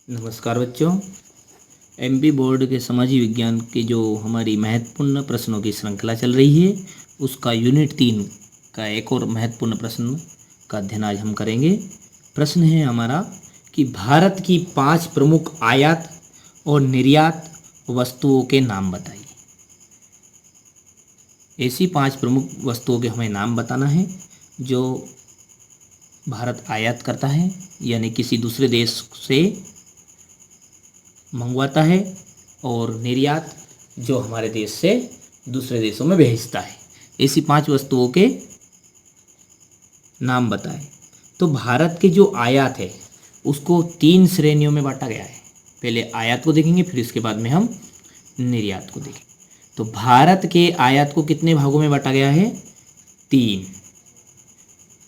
नमस्कार बच्चों। MP board के समाजी विज्ञान की जो हमारी महत्वपूर्ण प्रश्नों की श्रृंखला चल रही है उसका यूनिट 3 का एक और महत्वपूर्ण प्रश्न का अध्ययन आज हम करेंगे। प्रश्न है हमारा कि भारत की 5 प्रमुख आयात और निर्यात वस्तुओं के नाम बताइए। ऐसी 5 प्रमुख वस्तुओं के हमें नाम बताना है जो भारत आयात करता है यानी किसी दूसरे देश से मंगवाता है, और निर्यात जो हमारे देश से दूसरे देशों में भेजता है। ऐसी 5 वस्तुओं के नाम बताएं। तो भारत के जो आयात है उसको 3 श्रेणियों में बांटा गया है। पहले आयात को देखेंगे, फिर इसके बाद में हम निर्यात को देखेंगे। तो भारत के आयात को कितने भागों में बांटा गया है? 3।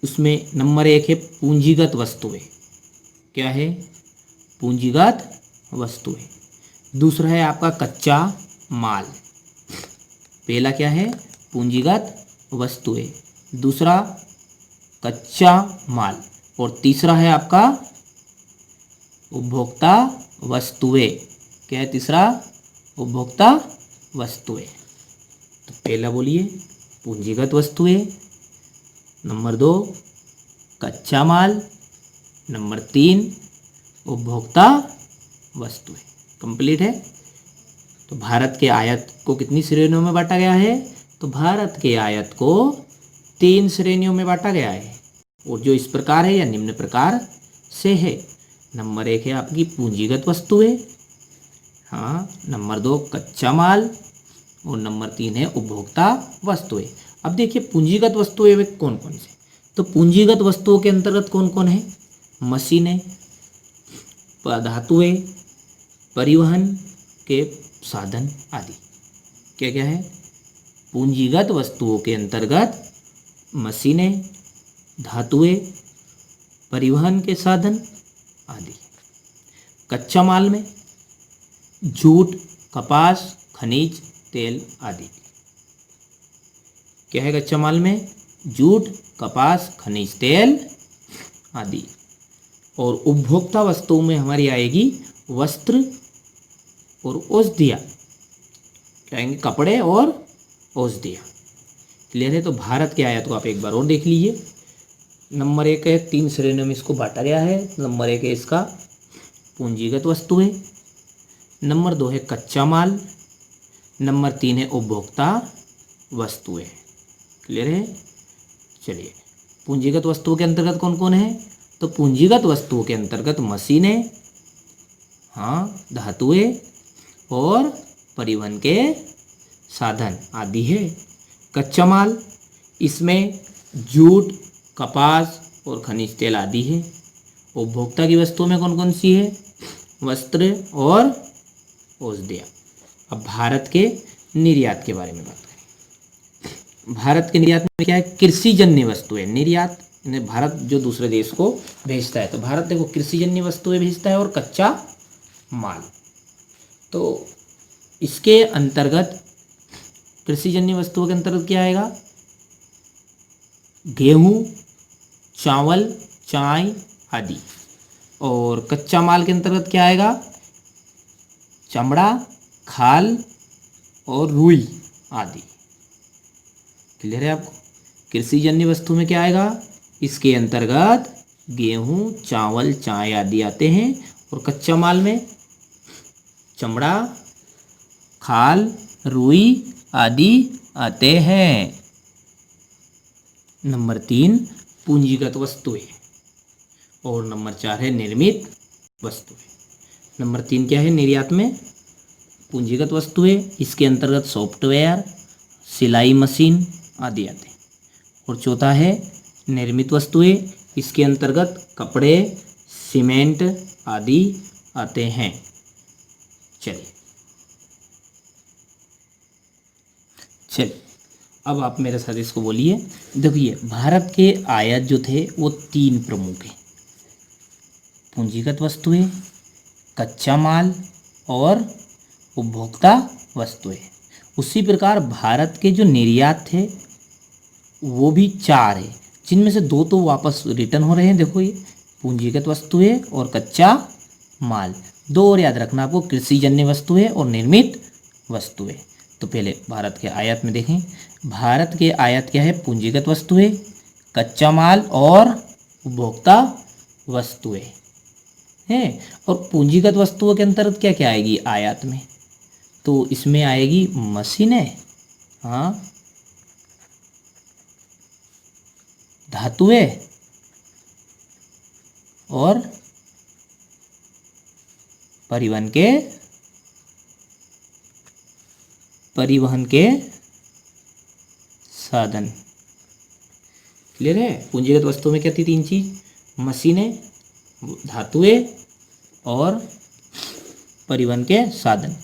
उसमें नंबर 1 है पूंजीगत वस्तुएं। क्या है? पूंजीगत वस्तुएं। दूसरा है आपका कच्चा माल। पहला क्या है? पूंजीगत वस्तुएं। दूसरा कच्चा माल। और तीसरा है आपका उपभोक्ता वस्तुएं। क्या है तीसरा? उपभोक्ता वस्तुएं। तो पहला बोलिए पूंजीगत वस्तुएं, नंबर 2 कच्चा माल, नंबर 3 उपभोक्ता वस्तुएं। कंप्लीट है। तो भारत के आयात को कितनी श्रेणियों में बांटा गया है? तो भारत के आयात को 3 श्रेणियों में बांटा गया है, और जो इस प्रकार है या निम्न प्रकार से है। नंबर 1 है आपकी पूंजीगत वस्तुएं, हाँ, नंबर 2 कच्चा माल, और नंबर 3 है उपभोक्ता वस्तुएं। अब देखिए पूंजीगत वस्तुएं वे कौन कौन से? तो पूंजीगत वस्तुओं के अंतर्गत कौन कौन है? मशीनें, धातुएं, परिवहन के साधन आदि। क्या क्या है? पूंजीगत वस्तुओं के अंतर्गत मशीनें, धातुएं, परिवहन के साधन आदि। कच्चा माल में जूट, कपास, खनिज तेल आदि। क्या है कच्चा माल में? जूट, कपास, खनिज तेल आदि। और उपभोक्ता वस्तुओं में हमारी आएगी वस्त्र और औषधियाँ। क्या आएंगे? कपड़े और औषधियाँ। क्लियर है? तो भारत के आयात को आप एक बार और देख लीजिए। नंबर 1 है 3 श्रेणियों में इसको बांटा गया है। नंबर 1 है इसका पूंजीगत वस्तुएं, नंबर 2 है कच्चा माल, नंबर 3 है उपभोक्ता वस्तुएं। क्लियर है? चलिए पूंजीगत वस्तुओं के अंतर्गत कौन कौन है? तो पूंजीगत वस्तुओं के अंतर्गत मशीनें, हाँ, धातुएं और परिवहन के साधन आदि है। कच्चा माल, इसमें जूट, कपास और खनिज तेल आदि है। उपभोक्ता की वस्तुओं में कौन कौन सी है? वस्त्र और औषधियाँ। अब भारत के निर्यात के बारे में बात करें। भारत के निर्यात में क्या है? कृषिजन्य वस्तुएं। निर्यात भारत जो दूसरे देश को भेजता है, तो भारत देखो कृषिजन्य वस्तुएं भेजता है और कच्चा माल। तो इसके अंतर्गत कृषिजन्य वस्तुओं के अंतर्गत क्या आएगा? गेहूं, चावल, चाय आदि। और कच्चा माल के अंतर्गत क्या आएगा? चमड़ा, खाल और रुई आदि। क्लियर है आपको? कृषिजन्य वस्तु में क्या आएगा? इसके अंतर्गत गेहूं, चावल, चाय आदि आते हैं। और कच्चा माल में चमड़ा, खाल, रुई आदि आते हैं। नंबर 3 पूंजीगत वस्तुएं, और नंबर 4 है निर्मित वस्तुएं। नंबर 3 क्या है? निर्यात में पूंजीगत वस्तुएं, इसके अंतर्गत सॉफ्टवेयर, सिलाई मशीन आदि आते हैं। और चौथा है निर्मित वस्तुएं, इसके अंतर्गत कपड़े, सीमेंट आदि आते हैं। चलिए अब आप मेरे साथ इसको बोलिए। देखिए भारत के आयात जो थे वो 3 प्रमुख हैं: पूंजीगत वस्तुएं, कच्चा माल और उपभोक्ता वस्तुएं। उसी प्रकार भारत के जो निर्यात थे वो भी 4 है, जिनमें से 2 तो वापस रिटर्न हो रहे हैं। देखो ये पूंजीगत वस्तुएं और कच्चा माल। दो और याद रखना आपको, कृषिजन्य वस्तुएं और निर्मित वस्तुएं। तो पहले भारत के आयात में देखें। भारत के आयात क्या है? पूंजीगत वस्तुएं, कच्चा माल और उपभोक्ता वस्तुएं हैं। और पूंजीगत वस्तुओं के अंतर्गत क्या क्या आएगी आयात में? तो इसमें आएगी मशीनें, हाँ, धातुएं और परिवहन के साधन। क्लियर है? पूंजीगत वस्तुओं में क्या थी? तीन चीज, मशीनें, धातुएं और परिवहन के साधन।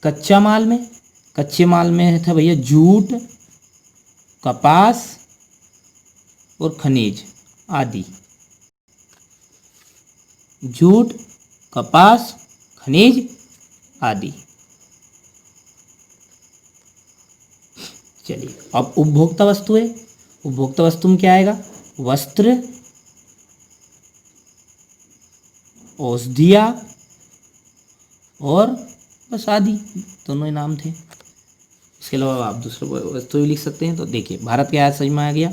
कच्चे माल में था भैया जूट, कपास और खनिज आदि। जूट, कपास, खनिज आदि। चलिए अब उपभोक्ता वस्तु में क्या आएगा? वस्त्र, औषधियाँ और बस आदि, दोनों ही नाम थे। इसके अलावा आप दूसरे वस्तु भी लिख सकते हैं। तो देखिए भारत के आयात समझ में आ गया।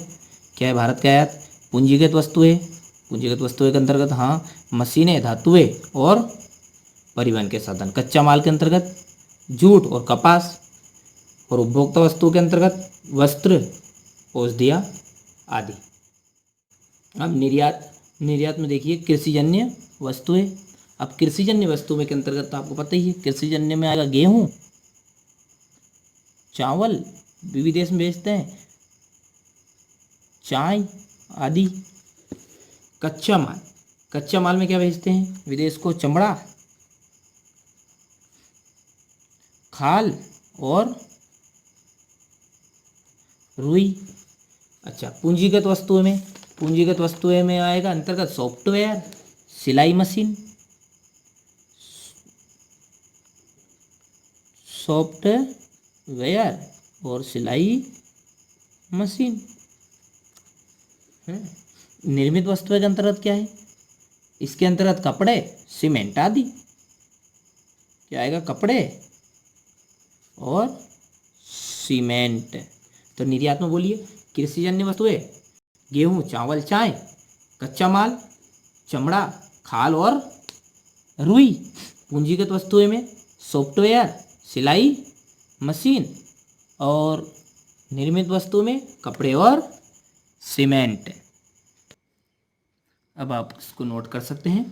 क्या है भारत के आयात? पूंजीगत वस्तुएं के अंतर्गत हाँ मशीनें, धातुएं और परिवहन के साधन। कच्चा माल के अंतर्गत जूट और कपास, और उपभोक्ता वस्तुओं के अंतर्गत वस्त्र, औषधियाँ आदि। अब निर्यात में देखिए कृषिजन्य वस्तुएं। अब कृषिजन्य वस्तुओं के अंतर्गत तो आपको पता ही है, कृषिजन्य में आएगा गेहूं, चावल विदेश में भेजते हैं, चाय आदि। कच्चा माल में क्या भेजते हैं विदेश को? चमड़ा, खाल और रुई। अच्छा, पूंजीगत वस्तुएं में आएगा अंतर्गत सॉफ्टवेयर, सिलाई मशीन, सॉफ्टवेयर और सिलाई मशीन है। निर्मित वस्तुएं के अंतर्गत क्या है? इसके अंतर्गत कपड़े, सीमेंट आदि। क्या आएगा? कपड़े और सीमेंट। तो निर्यात में बोलिए कृषिजन्य वस्तुएं गेहूं, चावल, चाय। कच्चा माल चमड़ा, खाल और रुई। पूंजीगत वस्तुएं में सॉफ्टवेयर, सिलाई मशीन। और निर्मित वस्तु में कपड़े और सीमेंट। अब आप इसको नोट कर सकते हैं।